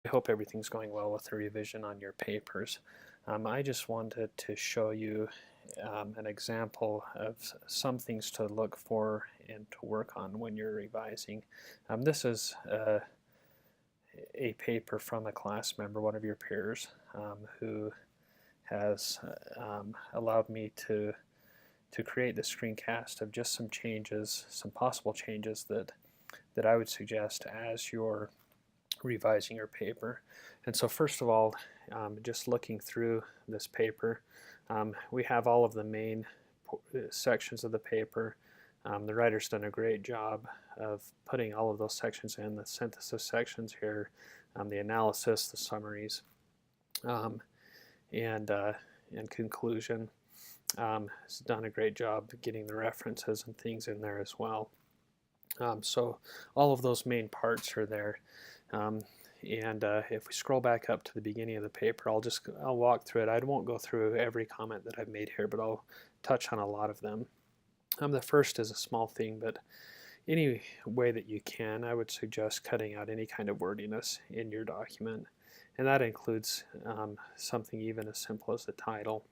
I hope everything's going well with the revision on your papers. I just wanted to show you an example of some things to look for and to work on when you're revising. This is a paper from a class member, one of your peers, who has allowed me to create the screencast of just some changes, some possible changes that I would suggest as you're revising your paper. And so first of all, just looking through this paper, we have all of the main sections of the paper. The writer's done a great job of putting all of those sections in, the synthesis sections here, the analysis, the summaries, um, and conclusion. Has done a great job getting the references and things in there as well. So all of those main parts are there. And if we scroll back up to the beginning of the paper, I'll walk through it. I won't go through every comment that I've made here, but I'll touch on a lot of them. The first is a small thing, but any way that you can, I would suggest cutting out any kind of wordiness in your document. And that includes something even as simple as the title.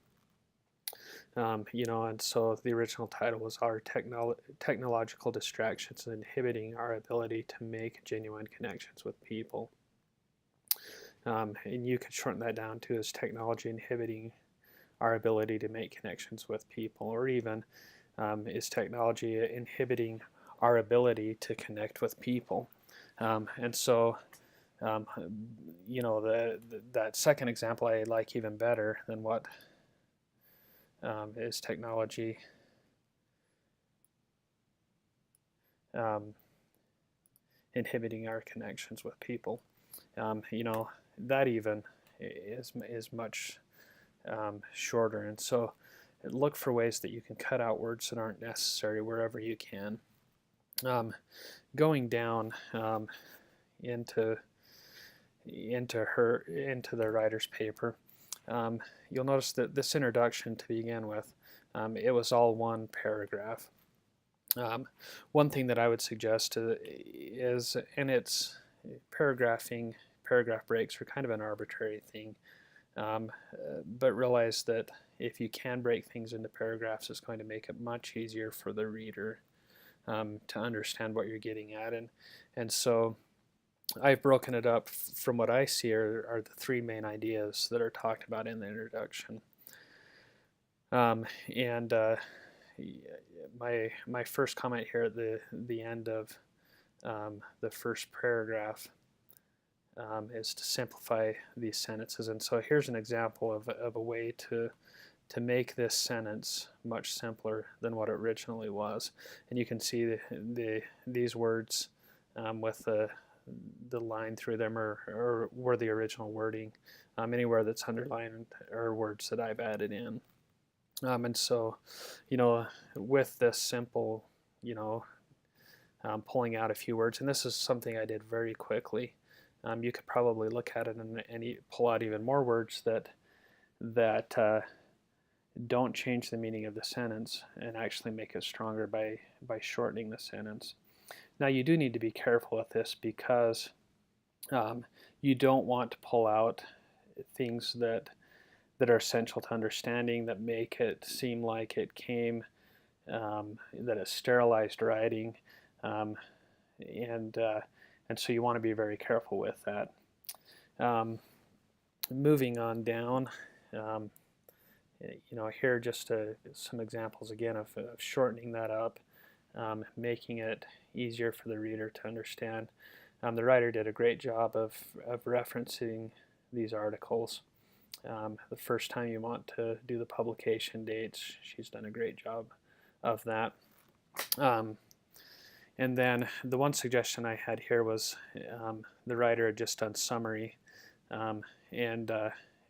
And so the original title was Our Technological Distractions Inhibiting Our Ability to Make Genuine Connections with People. And you could shorten that down to as technology inhibiting our ability to make connections with people, or even is technology inhibiting our ability to connect with people. And so that second example I like even better than what is technology inhibiting our connections with people. That even is much shorter, and so look for ways that you can cut out words that aren't necessary wherever you can. Going down into the writer's paper, you'll notice that this introduction to begin with, it was all one paragraph. One thing that I would suggest is, and it's paragraph breaks are kind of an arbitrary thing, but realize that if you can break things into paragraphs, it's going to make it much easier for the reader to understand what you're getting at. And so I've broken it up from what I see are the three main ideas that are talked about in the introduction. My first comment here at the end of the first paragraph is to simplify these sentences. And so here's an example of a way to make this sentence much simpler than what it originally was. And you can see these words with the line through them or were the original wording. Anywhere that's underlined are words that I've added in. And so, with this simple, pulling out a few words, and this is something I did very quickly. You could probably look at it and pull out even more words that don't change the meaning of the sentence and actually make it stronger by shortening the sentence. Now you do need to be careful with this because you don't want to pull out things that are essential to understanding, that make it seem like it came, that it's sterilized writing, and so you want to be very careful with that. Moving on down, here just some examples again of shortening that up, making it easier for the reader to understand. The writer did a great job of referencing these articles. The first time you want to do the publication dates, she's done a great job of that. And then the one suggestion I had here was the writer had just done summary, and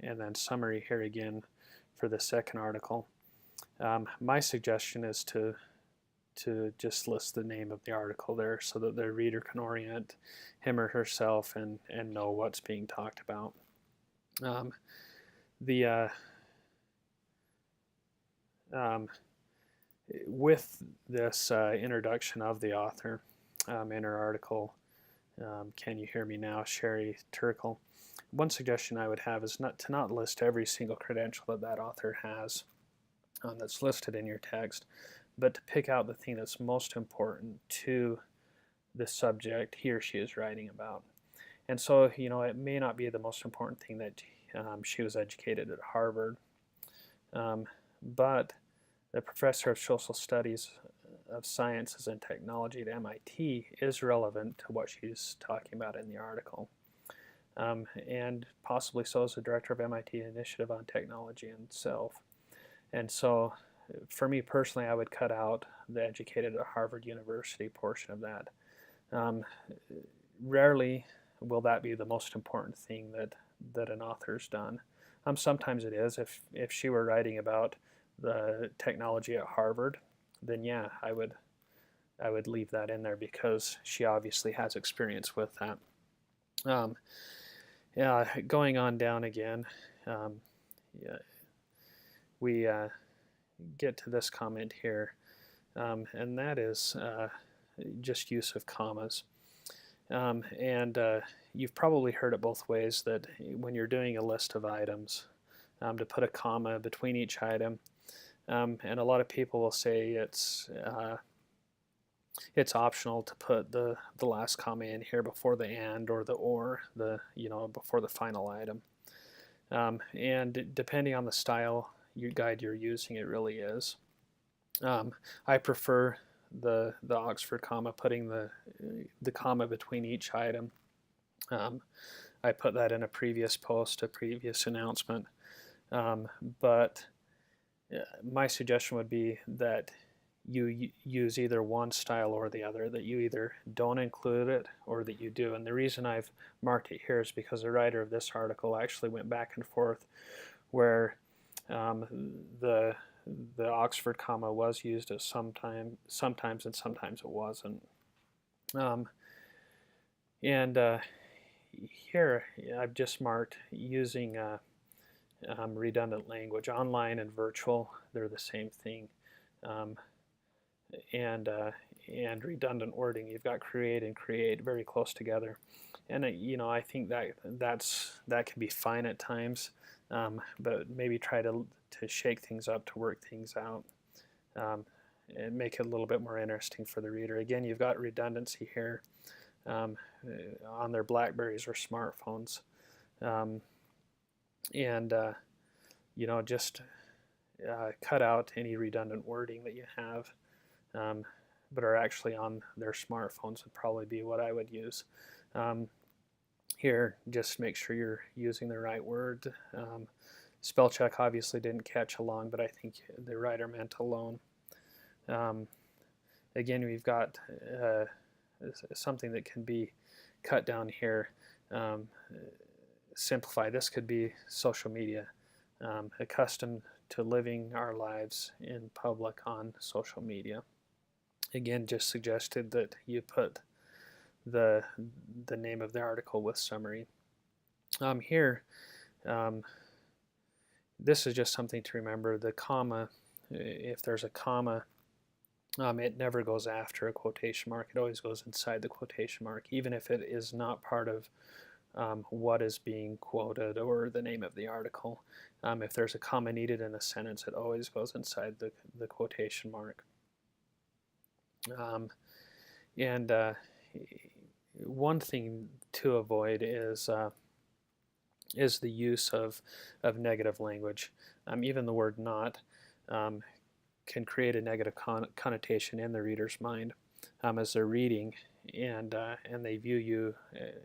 then summary here again for the second article. My suggestion is to just list the name of the article there so that the reader can orient him or herself and know what's being talked about. With this introduction of the author in her article, Can you hear me now? Sherry Turkle. One suggestion I would have is not to list every single credential that that author has that's listed in your text, but to pick out the thing that's most important to the subject he or she is writing about. And so, it may not be the most important thing that she was educated at Harvard, but the professor of social studies of sciences and technology at MIT is relevant to what she's talking about in the article. And possibly so is the director of MIT Initiative on Technology and Self. And so, for me personally, I would cut out the educated at Harvard University portion of that. Rarely will that be the most important thing that an author's done. Sometimes it is. If she were writing about the technology at Harvard, then yeah, I would leave that in there because she obviously has experience with that. Yeah, going on down again, yeah, we get to this comment here, and that is just use of commas. And you've probably heard it both ways, that when you're doing a list of items, to put a comma between each item. And a lot of people will say it's optional to put the last comma in here before the and or the or, before the final item. And depending on the style guide you're using, it really is. I prefer the Oxford comma, putting the comma between each item. I put that in a previous post, a previous announcement. But my suggestion would be that you use either one style or the other, that you either don't include it or that you do. And the reason I've marked it here is because the writer of this article actually went back and forth where the Oxford comma was used as sometimes and sometimes it wasn't. Here I've just marked using redundant language. Online and virtual, they're the same thing. And redundant wording, you've got create and create very close together. And I think that can be fine at times, but maybe try to shake things up, to work things out, and make it a little bit more interesting for the reader. Again, you've got redundancy here on their Blackberries or smartphones, and just cut out any redundant wording that you have, but are actually on their smartphones would probably be what I would use. Here, just make sure you're using the right word. Spell check obviously didn't catch along, but I think the writer meant alone. Again, we've got something that can be cut down here. Simplify. This could be social media. Accustomed to living our lives in public on social media. Again, just suggested that you put the name of the article with summary. Here, this is just something to remember. The comma, if there's a comma, it never goes after a quotation mark. It always goes inside the quotation mark, even if it is not part of what is being quoted or the name of the article. If there's a comma needed in a sentence, it always goes inside the quotation mark. And one thing to avoid is the use of negative language. Even the word not can create a negative connotation in the reader's mind as they're reading, and they view you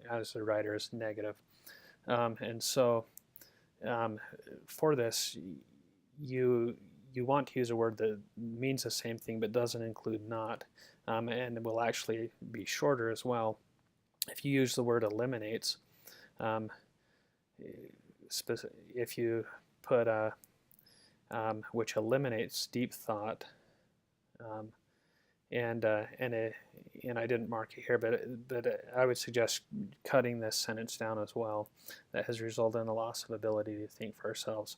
as the writer as negative. And so for this, you want to use a word that means the same thing but doesn't include not, and will actually be shorter as well. If you use the word eliminates, if you put which eliminates deep thought, and I didn't mark it here, but I would suggest cutting this sentence down as well. That has resulted in a loss of ability to think for ourselves.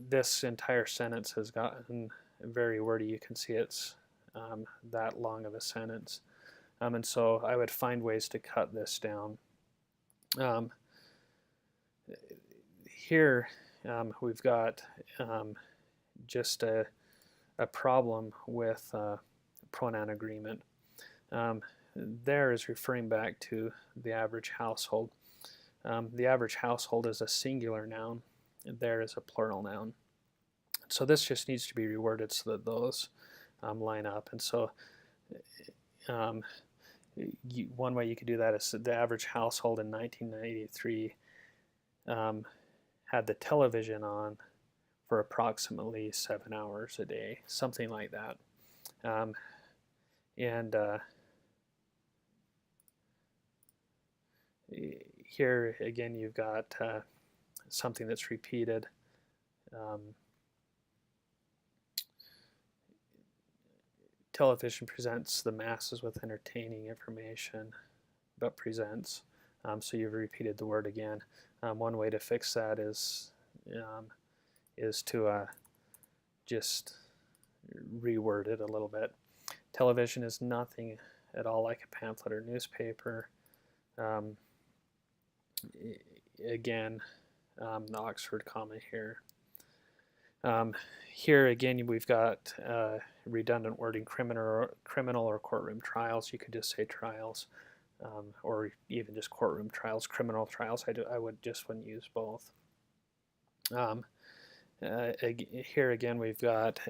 This entire sentence has gotten very wordy. You can see it's that long of a sentence. And so I would find ways to cut this down. Here we've got just a problem with pronoun agreement. There is referring back to the average household. The average household is a singular noun, and there is a plural noun. So this just needs to be reworded so that those line up. And so one way you could do that is the average household in 1993 had the television on for approximately 7 hours a day, something like that. Here again you've got something that's repeated. Television presents the masses with entertaining information, but presents. So you've repeated the word again. One way to fix that is to just reword it a little bit. Television is nothing at all like a pamphlet or newspaper. Again, the Oxford comma here. Here again we've got redundant wording, criminal or courtroom trials. You could just say trials, or even just courtroom trials, criminal trials. I wouldn't use both. Here again we've got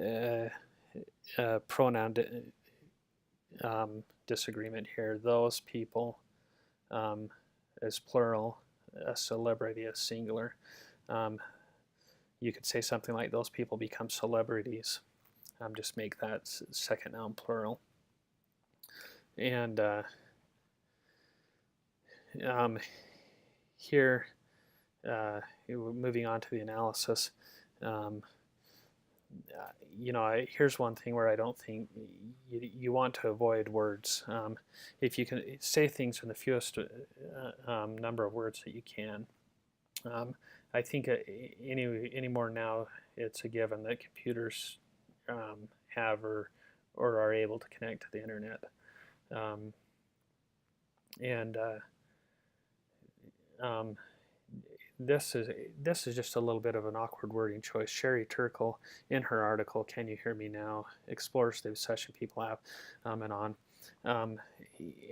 pronoun disagreement here. Those people as plural, a celebrity as singular. You could say something like those people become celebrities. Just make that second noun plural. And here, moving on to the analysis, here's one thing where I don't think you want to avoid words. If you can say things in the fewest number of words that you can. I think any more now it's a given that computers have or are able to connect to the internet. This is just a little bit of an awkward wording choice. Sherry Turkle, in her article, Can You Hear Me Now?, explores the obsession people have, and on.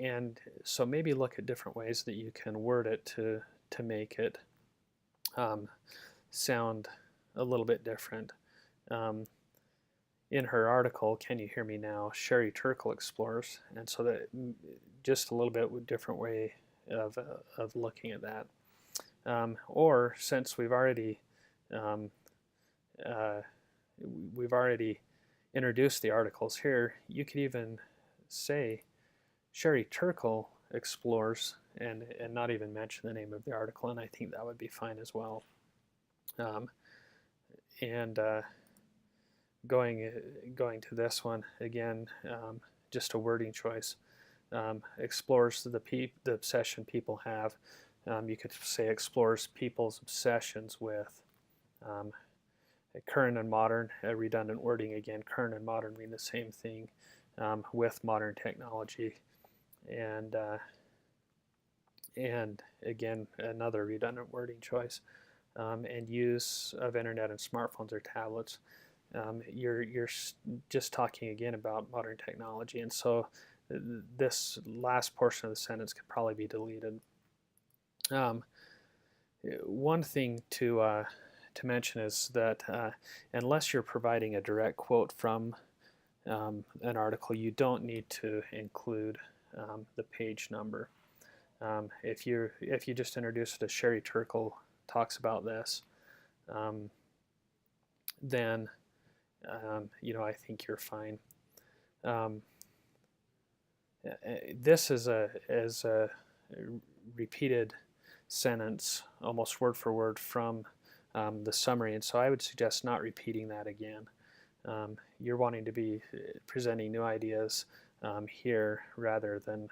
And so maybe look at different ways that you can word it to make it sound a little bit different. In her article, Can You Hear Me Now?, Sherry Turkle explores, and so that just a little bit different way of looking at that. Or since we've already introduced the articles here, you could even say Sherry Turkle explores and not even mention the name of the article, and I think that would be fine as well. Going to this one again, just a wording choice. Explores the obsession people have. You could say explores people's obsessions with. Current and modern, redundant wording again. Current and modern mean the same thing with modern technology, and again another redundant wording choice. And use of internet and smartphones or tablets. You're just talking again about modern technology, and so this last portion of the sentence could probably be deleted. One thing to mention is that unless you're providing a direct quote from an article, you don't need to include the page number. If you just introduce it as Sherry Turkle talks about this, then I think you're fine. This is a repeated sentence, almost word for word from the summary, and so I would suggest not repeating that again. You're wanting to be presenting new ideas here rather than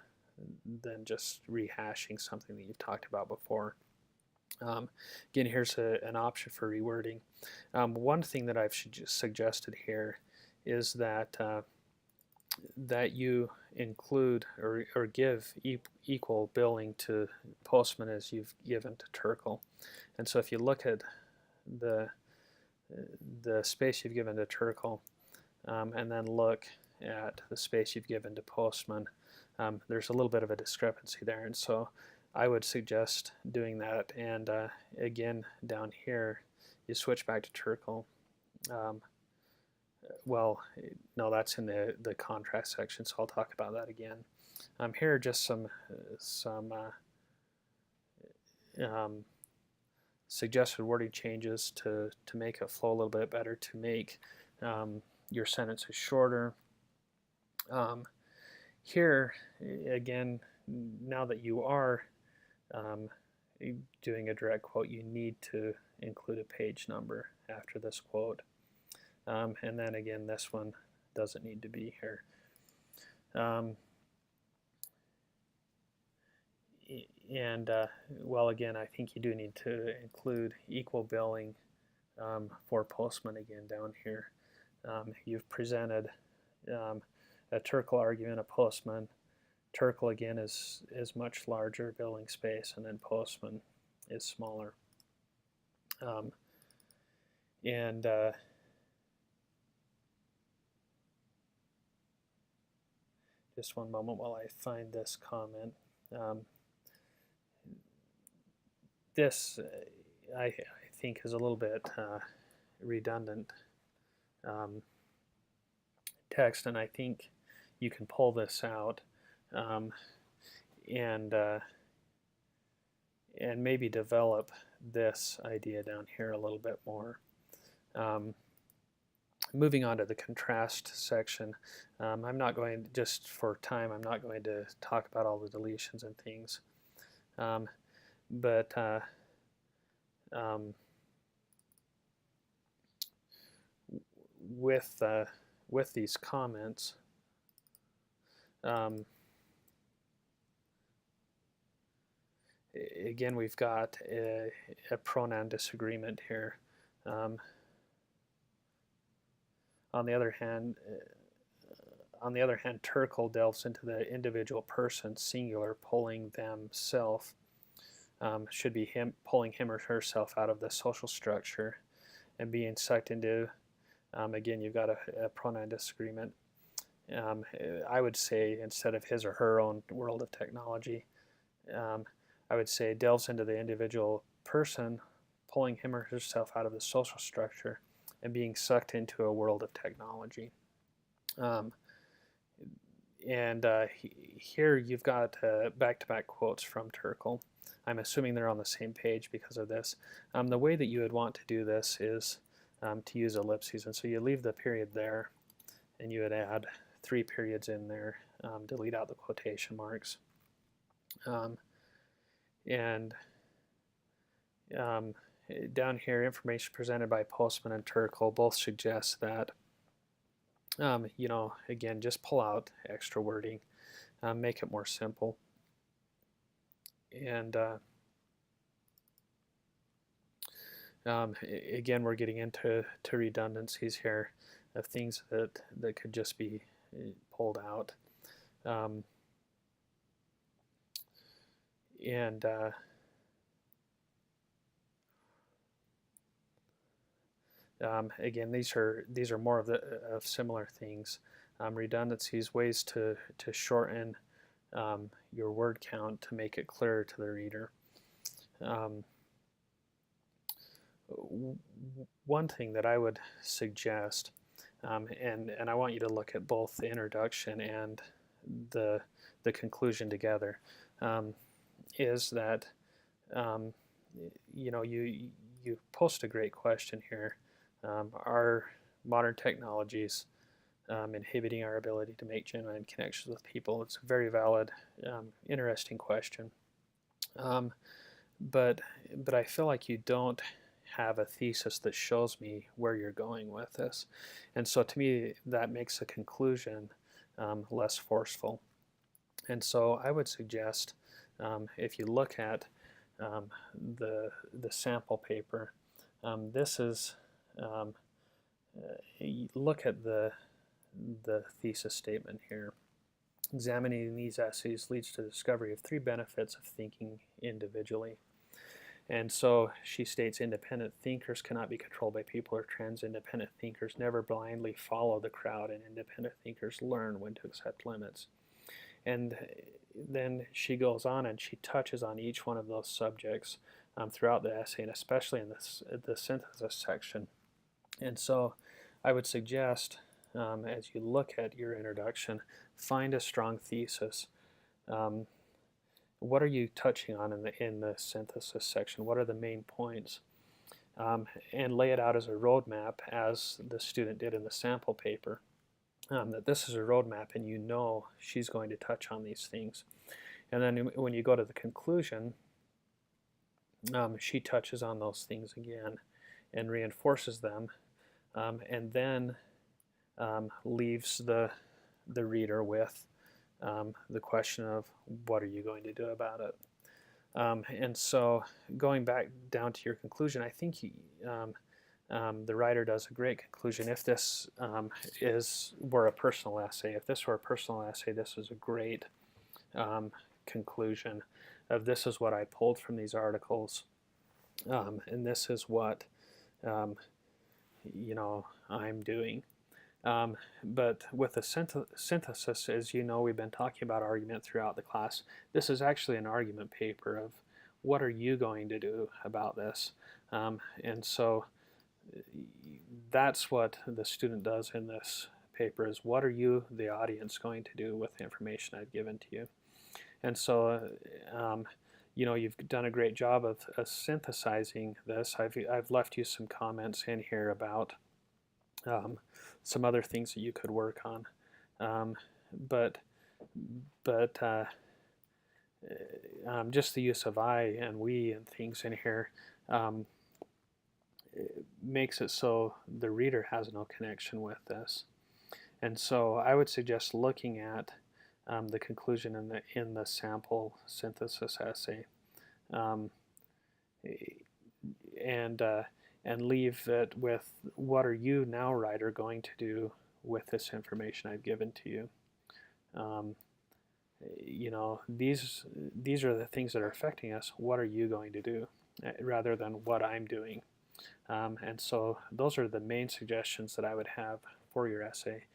just rehashing something that you've talked about before. Again, here's an option for rewording. One thing that I've suggested here is that that you include or give equal billing to Postman as you've given to Turkle. And so if you look at the space you've given to Turkle and then look at the space you've given to Postman, there's a little bit of a discrepancy there. And so I would suggest doing that. And again, down here, you switch back to Turkle. Well, no, that's in the contrast section, so I'll talk about that again. Here are just some suggested wording changes to make it flow a little bit better, to make your sentences shorter. Here, again, now that you are doing a direct quote, you need to include a page number after this quote. And then again, this one doesn't need to be here. Well, again, I think you do need to include equal billing for Postman again down here. You've presented a Turkle argument, a Postman. Turkle again is much larger billing space, and then Postman is smaller. Just one moment while I find this comment. This, I think, is a little bit redundant text, and I think you can pull this out and maybe develop this idea down here a little bit more. Moving on to the contrast section, I'm not going, just for time, I'm not going to talk about all the deletions and things. But with these comments, again, we've got a pronoun disagreement here. On the other hand, Turkle delves into the individual person, singular, pulling themself. Should be him pulling him or herself out of the social structure and being sucked into. Again, you've got a pronoun disagreement. I would say instead of his or her own world of technology, I would say delves into the individual person, pulling him or herself out of the social structure and being sucked into a world of technology. Here you've got back-to-back quotes from Turkle. I'm assuming they're on the same page because of this. The way that you would want to do this is to use ellipses, and so you leave the period there and you would add 3 periods in there, delete out the quotation marks. Down here, information presented by Postman and Turkle both suggest that, you know, again, just pull out extra wording, make it more simple. And again, we're getting into redundancies here of things that could just be pulled out. Again, these are more of similar things. Redundancies, ways to shorten your word count to make it clearer to the reader. One thing that I would suggest, and I want you to look at both the introduction and the conclusion together, is that you know, you post a great question here. Are modern technologies inhibiting our ability to make genuine connections with people? It's a very valid, interesting question. But I feel like you don't have a thesis that shows me where you're going with this. And so to me, that makes a conclusion less forceful. And so I would suggest, if you look at the sample paper, this is, look at the the thesis statement here. Examining these essays leads to the discovery of 3 benefits of thinking individually. And so she states independent thinkers cannot be controlled by people or trends. Independent thinkers never blindly follow the crowd, and independent thinkers learn when to accept limits. And then she goes on and she touches on each one of those subjects throughout the essay, and especially in the synthesis section. And so I would suggest, as you look at your introduction, find a strong thesis. What are you touching on in the synthesis section? What are the main points? And lay it out as a roadmap, as the student did in the sample paper. That this is a roadmap, and you know she's going to touch on these things. And then when you go to the conclusion, she touches on those things again and reinforces them, and then leaves the reader with the question of, what are you going to do about it? And so going back down to your conclusion, I think the writer does a great conclusion. If this were a personal essay, this is a great conclusion of, this is what I pulled from these articles, and this is what I'm doing. But with the synthesis, as you know, we've been talking about argument throughout the class. This is actually an argument paper of, what are you going to do about this? And so that's what the student does in this paper, is what are you, the audience, going to do with the information I've given to you? And so you've done a great job of synthesizing this. I've left you some comments in here about some other things that you could work on, but just the use of I and we and things in here makes it so the reader has no connection with this. And so I would suggest looking at the conclusion in the sample synthesis essay, and leave it with, what are you now, writer, going to do with this information I've given to you? These are the things that are affecting us. What are you going to do, rather than what I'm doing? And so those are the main suggestions that I would have for your essay.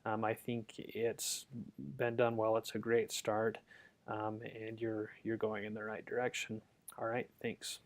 I think it's been done well. It's a great start, and you're going in the right direction. All right, thanks.